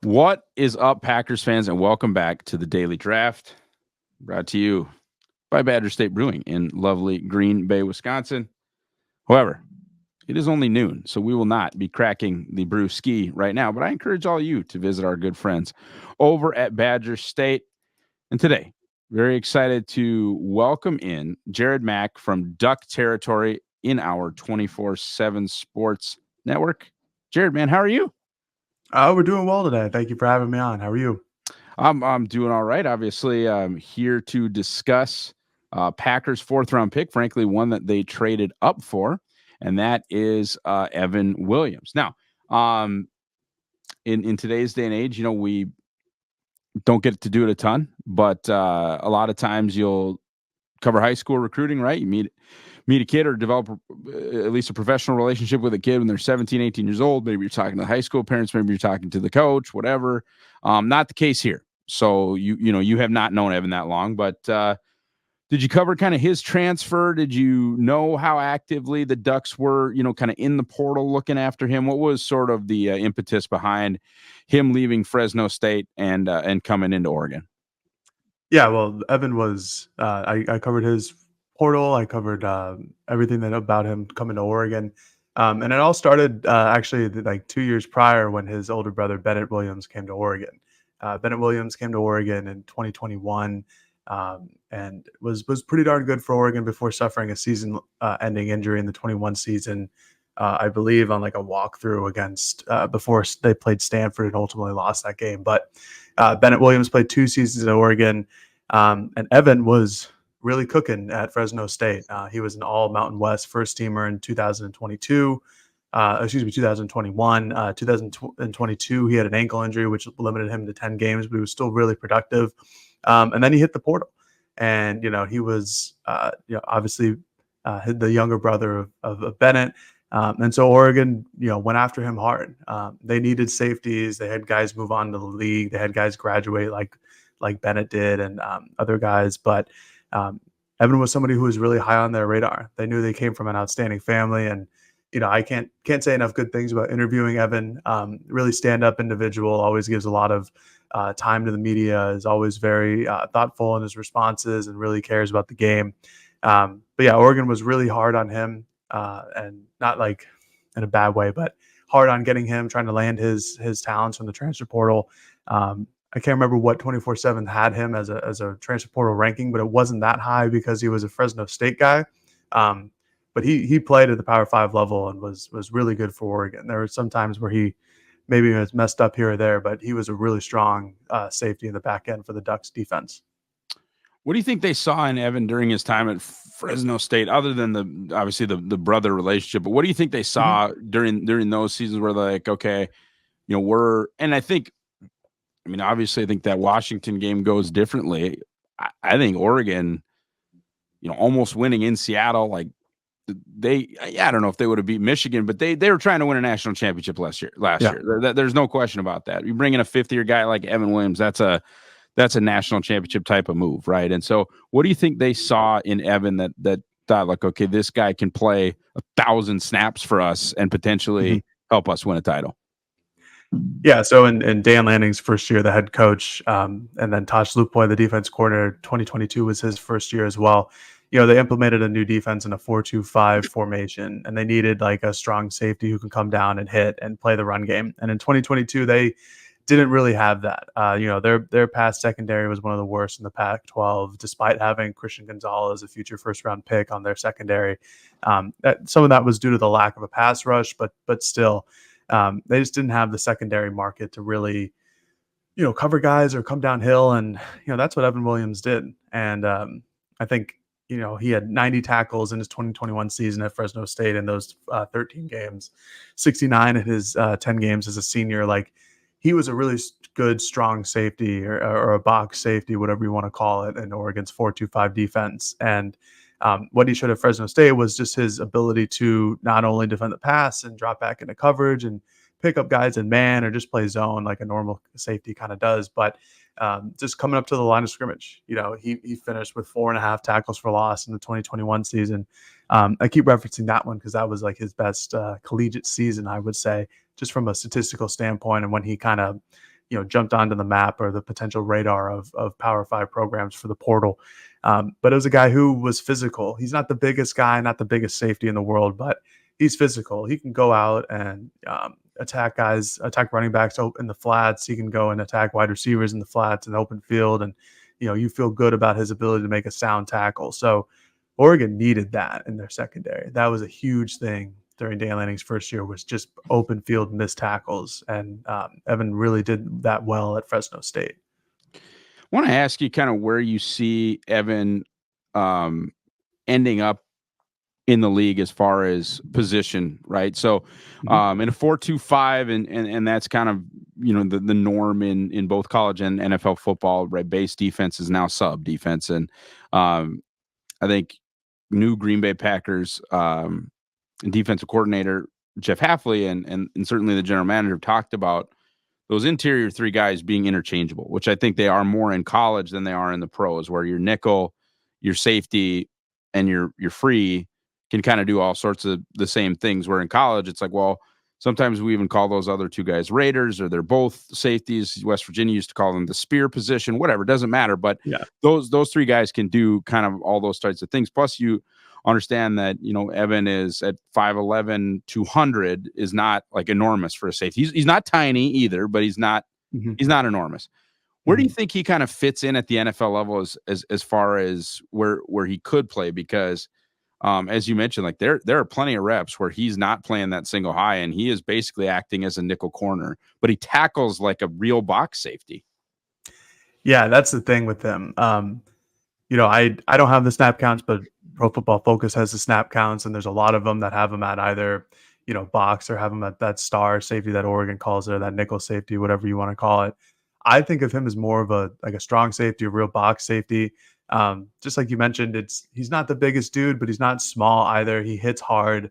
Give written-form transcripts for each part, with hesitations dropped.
What is up, Packers fans, and welcome back to the Daily Draft, brought to you by Badger State Brewing in lovely Green Bay, Wisconsin. However, it is only noon, so we will not be cracking the brew ski right now, but I encourage all you to visit our good friends over at Badger State. And today, very excited to welcome in Jared Mack from Duck Territory in our 24/7 Sports Network. Jared, man, how are you? We're doing well today. Thank you for having me on. How are you? I'm doing all right. Obviously, I'm here to discuss Packers' fourth round pick. Frankly, one that they traded up for, and that is Evan Williams. Now, um, in today's day and age, we don't get to do it a ton, but a lot of times you'll cover high school recruiting, right? You meet a kid or develop at least a professional relationship with a kid when they're 17, 18 years old. Maybe you're talking to high school parents, maybe you're talking to the coach, whatever. Not the case here. So you have not known Evan that long, but did you cover kind of his transfer? Did you know how actively the Ducks were, kind of in the portal looking after him? What was sort of the impetus behind him leaving Fresno State and coming into Oregon? Yeah, well, Evan was. I covered his portal. I covered everything that about him coming to Oregon, and it all started actually like 2 years prior when his older brother Bennett Williams came to Oregon. Bennett Williams came to Oregon in 2021, and was pretty darn good for Oregon before suffering a season-ending injury in the 21 season. I believe on like a walkthrough against before they played Stanford and ultimately lost that game. But Bennett Williams played 2 seasons at Oregon, and Evan was really cooking at Fresno State. He was an All Mountain West first teamer in 2022. 2021. 2022, he had an ankle injury, which limited him to 10 games, but he was still really productive. And then he hit the portal. And, he was, obviously the younger brother of Bennett. And so Oregon, went after him hard. They needed safeties. They had guys move on to the league. They had guys graduate like Bennett did and other guys. But Evan was somebody who was really high on their radar. They knew they came from an outstanding family. And, I can't say enough good things about interviewing Evan. Really stand up individual, always gives a lot of time to the media, is always very thoughtful in his responses and really cares about the game. But yeah, Oregon was really hard on him, and not like in a bad way, but hard on getting him, trying to land his talents from the transfer portal. I can't remember what 24/7 had him as a transfer portal ranking, but it wasn't that high because he was a Fresno State guy. Um, but he played at the Power Five level and was really good for Oregon. There were some times where he maybe was messed up here or there, but he was a really strong safety in the back end for the Ducks defense. What do you think they saw in Evan during his time at Fresno State, other than obviously the brother relationship? But what do you think they Mhm. saw during those seasons where they're like, okay, we're and obviously I think that Washington game goes differently. I think Oregon, almost winning in Seattle, like I don't know if they would have beat Michigan, but they were trying to win a national championship last year. Yeah. There's no question about that. You bring in a fifth year guy like Evan Williams, that's a national championship type of move, right? And so, what do you think they saw in Evan that thought like, okay, this guy can play 1,000 snaps for us and Mhm. potentially help us win a title? Yeah, so in Dan Lanning's first year, the head coach, and then Tosh Lupoy, the defense coordinator, 2022 was his first year as well. They implemented a new defense in a 4-2-5 formation, and they needed like a strong safety who can come down and hit and play the run game. And in 2022, they didn't really have that. Their pass secondary was one of the worst in the Pac-12, despite having Christian Gonzalez, a future first-round pick, on their secondary. Some of that was due to the lack of a pass rush, but still. They just didn't have the secondary market to really, cover guys or come downhill. And, that's what Evan Williams did. And I think, he had 90 tackles in his 2021 season at Fresno State in those 13 games, 69 in his 10 games as a senior. Like, he was a really good, strong safety or a box safety, whatever you want to call it, in Oregon's 4-2-5 defense. And what he showed at Fresno State was just his ability to not only defend the pass and drop back into coverage and pick up guys in man or just play zone like a normal safety kind of does, but just coming up to the line of scrimmage. He finished with 4.5 tackles for loss in the 2021 season. I keep referencing that one because that was like his best collegiate season, I would say, just from a statistical standpoint, and when he kind of jumped onto the map or the potential radar of Power Five programs for the portal. But it was a guy who was physical. He's not the biggest guy, not the biggest safety in the world, but he's physical. He can go out and attack guys, attack running backs in the flats. He can go and attack wide receivers in the flats and open field. And, you feel good about his ability to make a sound tackle. So Oregon needed that in their secondary. That was a huge thing during Dan Lanning's first year, was just open field missed tackles. And Evan really did that well at Fresno State. I want to ask you kind of where you see Evan ending up in the league as far as position, right? So in a 4-2-5, and that's kind of the norm in both college and NFL football, right? Base defense is now sub defense, and I think new Green Bay Packers defensive coordinator Jeff Hafley and certainly the general manager have talked about those interior three guys being interchangeable, which I think they are more in college than they are in the pros, where your nickel, your safety, and your free can kind of do all sorts of the same things. Where in college, it's like, well, sometimes we even call those other two guys Raiders, or they're both safeties. West Virginia used to call them the spear position, whatever, it doesn't matter. But those three guys can do kind of all those types of things. Plus, you understand that Evan is at 5'11", 200, is not like enormous for a safety. He's not tiny either, but he's not enormous. Where do you think he kind of fits in at the NFL level as far as where he could play? Because as you mentioned, like there are plenty of reps where he's not playing that single high, and he is basically acting as a nickel corner, but he tackles like a real box safety. Yeah, that's the thing with him. I don't have the snap counts, but Pro Football Focus has the snap counts, and there's a lot of them that have him at either box or have him at that star safety that Oregon calls it, or that nickel safety, whatever you want to call it. I think of him as more of a strong safety, a real box safety. Just like you mentioned, he's not the biggest dude, but he's not small either. He hits hard.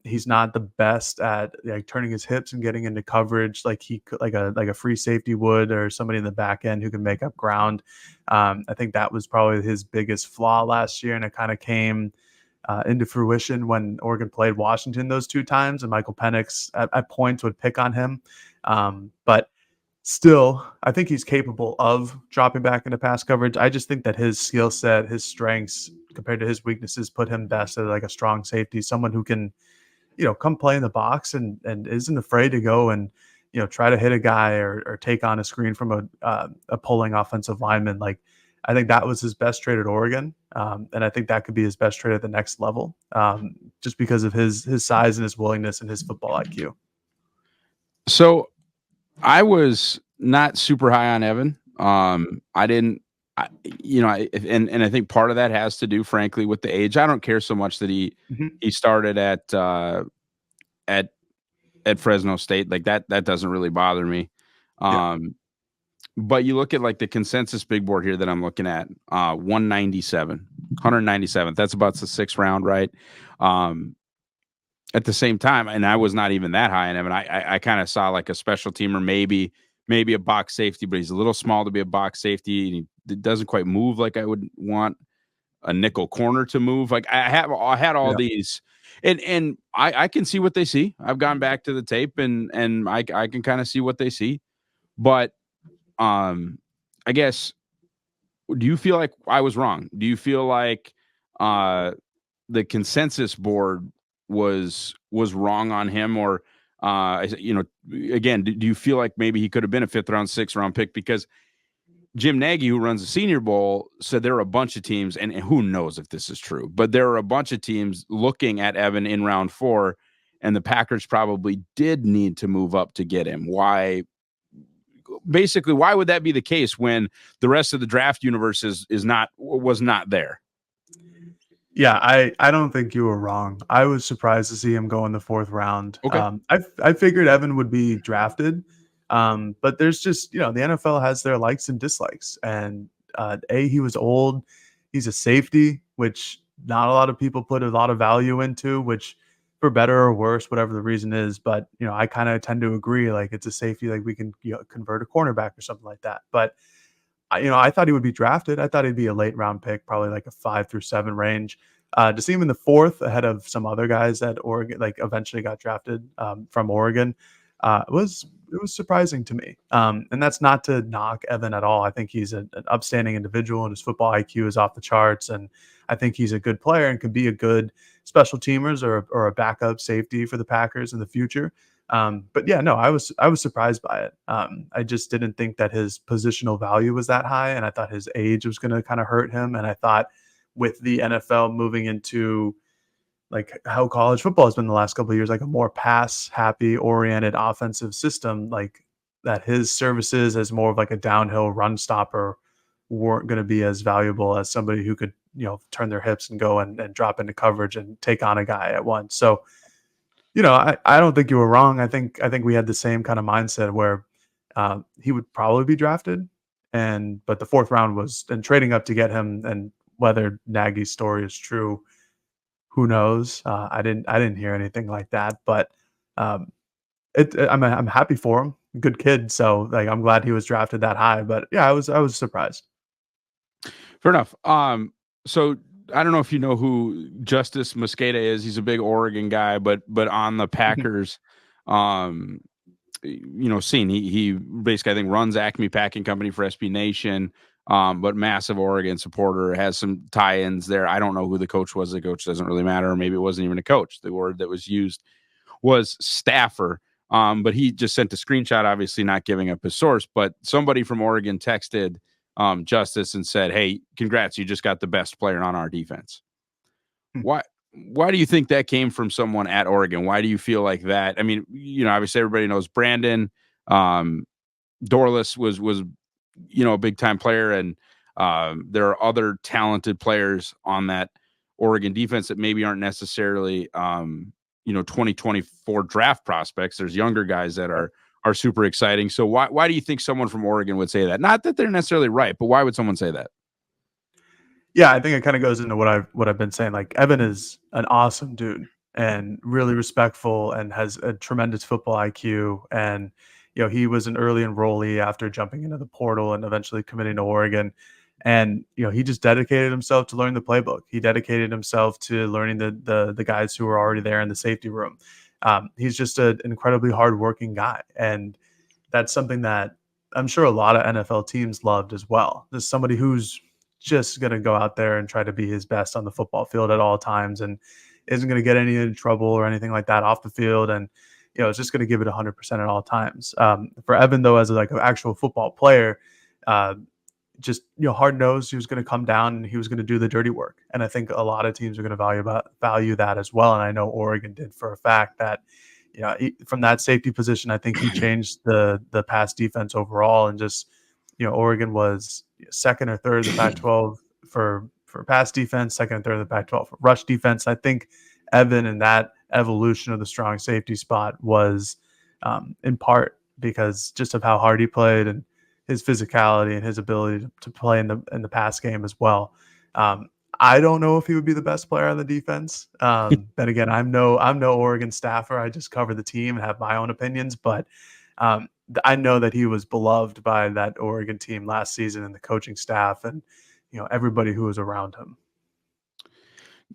He's not the best at turning his hips and getting into coverage like a free safety would, or somebody in the back end who can make up ground. I think that was probably his biggest flaw last year, and it kind of came into fruition when Oregon played Washington those two times, and Michael Penix at points would pick on him. But still, I think he's capable of dropping back into pass coverage. I just think that his skill set, his strengths compared to his weaknesses, put him best at like a strong safety, someone who can, come play in the box and isn't afraid to go and, try to hit a guy or take on a screen from a pulling offensive lineman. Like, I think that was his best trade at Oregon. And I think that could be his best trade at the next level, just because of his size and his willingness and his football IQ. So I was not super high on Evan. I didn't, and I think part of that has to do, frankly, with the age. I don't care so much that he started at Fresno State. Like that doesn't really bother me. But you look at like the consensus big board here that I'm looking at, 197. That's about the 6th round, right? At the same time, and I was not even that high on him, and I kind of saw like a special teamer, maybe a box safety, but he's a little small to be a box safety, and he doesn't quite move like I would want a nickel corner to move. Like I had all these, and I can see what they see. I've gone back to the tape, and I can kind of see what they see, but I guess, do you feel like I was wrong? Do you feel like the consensus board was wrong on him, or again, do you feel like maybe he could have been a 5th round, 6th round pick? Because Jim Nagy, who runs the Senior Bowl, said there are a bunch of teams, and who knows if this is true, but there are a bunch of teams looking at Evan in round 4, and the Packers probably did need to move up to get him. Why would that be the case when the rest of the draft universe was not there? Yeah, I don't think you were wrong. I was surprised to see him go in the 4th round. Okay. I figured Evan would be drafted, but there's just, the NFL has their likes and dislikes. And he was old. He's a safety, which not a lot of people put a lot of value into, which for better or worse, whatever the reason is. But, I kind of tend to agree. Like, it's a safety, like we can convert a cornerback or something like that. But I thought he would be drafted. I thought he'd be a late round pick, probably like a 5 through 7 range. To see him in the 4th ahead of some other guys that Oregon, like, eventually got drafted from Oregon, it was surprising to me. And that's not to knock Evan at all. I think he's an upstanding individual, and his football IQ is off the charts. And I think he's a good player and could be a good special teamers or a backup safety for the Packers in the future. But yeah, no, I was surprised by it. I just didn't think that his positional value was that high, and I thought his age was going to kind of hurt him. And I thought with the NFL moving into like how college football has been the last couple of years, like a more pass happy oriented offensive system, like that his services as more of like a downhill run stopper weren't going to be as valuable as somebody who could, turn their hips and go and drop into coverage and take on a guy at once. So, I don't think you were wrong. I think we had the same kind of mindset where he would probably be drafted, but the fourth round was and trading up to get him, and whether Nagy's story is true, who knows? I didn't hear anything like that, but um, I'm happy for him. Good kid, so like I'm glad he was drafted that high. But yeah, I was surprised. Fair enough. So I don't know if you know who Justice Mosqueda is. He's a big Oregon guy, but on the Packers, um, scene. He basically, I think, runs Acme Packing Company for SB Nation. But massive Oregon supporter, has some tie-ins there. I don't know who the coach was. The coach doesn't really matter. Or maybe it wasn't even a coach. The word that was used was staffer. But he just sent a screenshot, obviously not giving up his source. But somebody from Oregon texted Justice and said, "Hey, congrats, you just got the best player on our defense." Hmm. Why do you think that came from someone at Oregon? Why do you feel like that? I mean, obviously everybody knows Brandon. Dorless was a big time player, and there are other talented players on that Oregon defense that maybe aren't necessarily 2024 draft prospects. There's younger guys that are super exciting. So why do you think someone from Oregon would say that? Not that they're necessarily right, but why would someone say that? Yeah, I think it kind of goes into what I've been saying. Like Evan is an awesome dude and really respectful and has a tremendous football IQ. And he was an early enrollee after jumping into the portal and eventually committing to Oregon. And he just dedicated himself to learning the playbook. He dedicated himself to learning the guys who were already there in the safety room. He's just an incredibly hardworking guy, and that's something that I'm sure a lot of NFL teams loved as well. There's somebody who's just going to go out there and try to be his best on the football field at all times and isn't going to get any trouble or anything like that off the field. And, it's just going to give it 100% at all times. For Evan, though, as like an actual football player, just, hard nosed, he was going to come down and he was going to do the dirty work. And I think a lot of teams are going to value that as well. And I know Oregon did for a fact that, from that safety position, I think he changed the pass defense overall. And just, Oregon was second or third in the Pac-12 for pass defense, second and third in the Pac-12 for rush defense. I think Evan and that evolution of the strong safety spot was in part because just of how hard he played and his physicality and his ability to play in the pass game as well. I don't know if he would be the best player on the defense. Then again, I'm no Oregon staffer. I just cover the team and have my own opinions. But I know that he was beloved by that Oregon team last season and the coaching staff and everybody who was around him.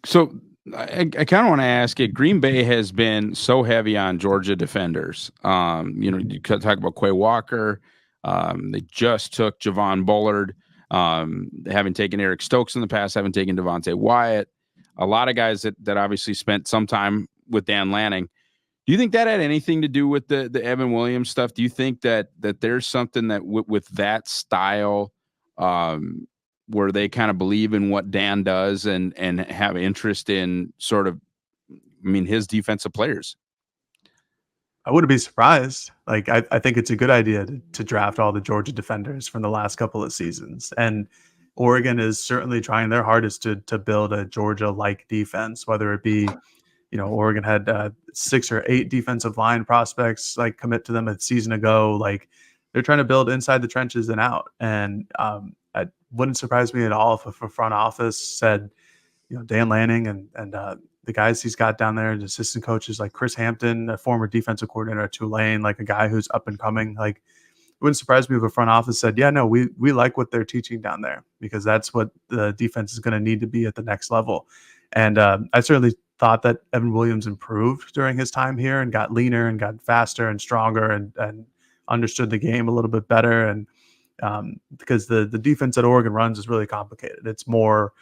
So I kind of want to ask it. Green Bay has been so heavy on Georgia defenders. You talk about Quay Walker. They just took Javon Bullard. They haven't taken Eric Stokes in the past, haven't taken Devontae Wyatt. A lot of guys that obviously spent some time with Dan Lanning. Do you think that had anything to do with the Evan Williams stuff? Do you think that there's something that with that style where they kind of believe in what Dan does and have interest in sort of, his defensive players? I wouldn't be surprised. Like I think it's a good idea to draft all the Georgia defenders from the last couple of seasons. And Oregon is certainly trying their hardest to build a Georgia-like defense, whether it be, Oregon had 6 or 8 defensive line prospects like commit to them a season ago. Like they're trying to build inside the trenches and out. And it wouldn't surprise me at all if a front office said, Dan Lanning and the guys he's got down there, and assistant coaches like Chris Hampton, a former defensive coordinator at Tulane, like a guy who's up and coming. Like it wouldn't surprise me if a front office said, yeah, no, we like what they're teaching down there because that's what the defense is going to need to be at the next level. And I certainly thought that Evan Williams improved during his time here and got leaner and got faster and stronger and understood the game a little bit better. And because the defense that Oregon runs is really complicated. It's more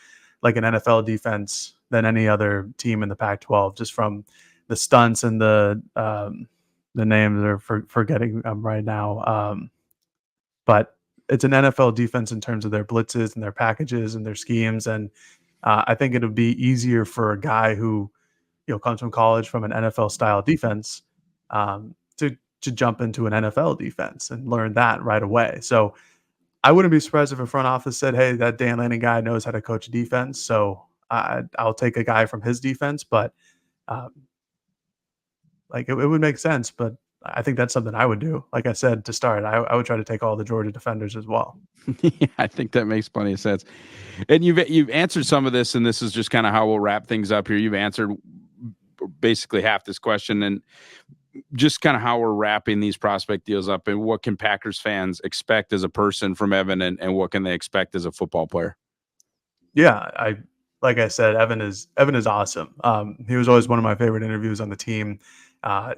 like an NFL defense than any other team in the Pac-12, just from the stunts and the names are forgetting right now. But it's an NFL defense in terms of their blitzes and their packages and their schemes. And I think it would be easier for a guy who comes from college from an NFL style defense to jump into an NFL defense and learn that right away. So I wouldn't be surprised if a front office said, "Hey, that Dan Lanning guy knows how to coach defense, so I'll take a guy from his defense." But um, it would make sense. But I think that's something I would do. Like I said to start, I would try to take all the Georgia defenders as well. Yeah, I think that makes plenty of sense. And you've answered some of this, and this is just kind of how we'll wrap things up here. You've answered basically half this question, and just kind of how we're wrapping these prospect deals up, and what can Packers fans expect as a person from Evan, and what can they expect as a football player? Yeah, like I said, Evan is awesome. He was always one of my favorite interviews on the team.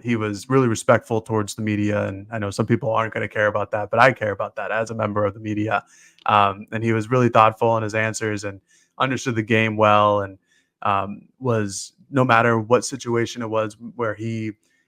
He was really respectful towards the media, and I know some people aren't going to care about that, but I care about that as a member of the media. And he was really thoughtful in his answers and understood the game well, and was, no matter what situation it was where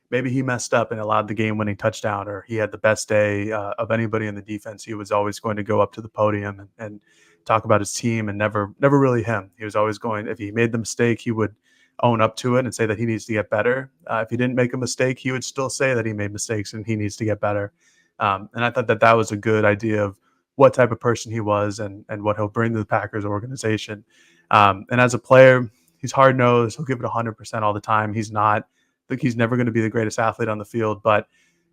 maybe he messed up and allowed the game-winning touchdown, or he had the best day of anybody in the defense, he was always going to go up to the podium and talk about his team, and never really him. He was always going, if he made the mistake, he would own up to it and say that he needs to get better. If he didn't make a mistake, he would still say that he made mistakes and he needs to get better. And I thought that was a good idea of what type of person he was, and what he'll bring to the Packers organization. And as a player, he's hard-nosed. He'll give it 100% all the time. He's never going to be the greatest athlete on the field, but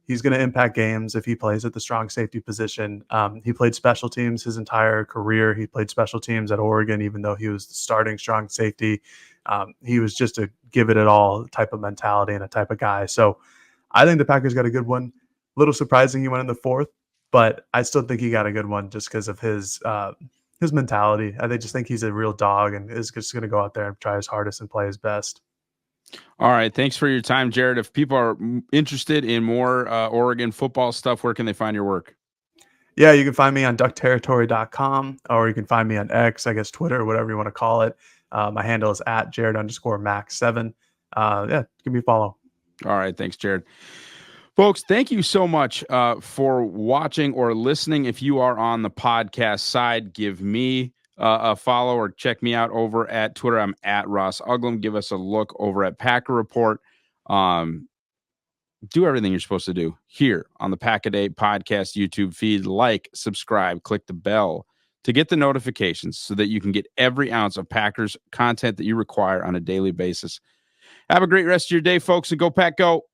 he's going to impact games if he plays at the strong safety position. He played special teams his entire career. He played special teams at Oregon, even though he was the starting strong safety. He was just a give it all type of mentality and a type of guy. So I think the Packers got a good one. A little surprising he went in the fourth, but I still think he got a good one just because of his mentality. I just think he's a real dog and is just going to go out there and try his hardest and play his best. All right. Thanks for your time, Jared. If people are interested in more Oregon football stuff, where can they find your work? Yeah, you can find me on duckterritory.com, or you can find me on X, I guess Twitter, whatever you want to call it. My handle is at Jared_Mack7. Yeah, give me a follow. All right. Thanks, Jared. Folks, thank you so much for watching or listening. If you are on the podcast side, give me a follow or check me out over at Twitter. I'm at Ross Uglem. Give us a look over at Packer Report. Do everything you're supposed to do here on the Pack-A-Day podcast YouTube feed. Like, subscribe, click the bell to get the notifications so that you can get every ounce of Packers content that you require on a daily basis. Have a great rest of your day, folks, and go Pack Go.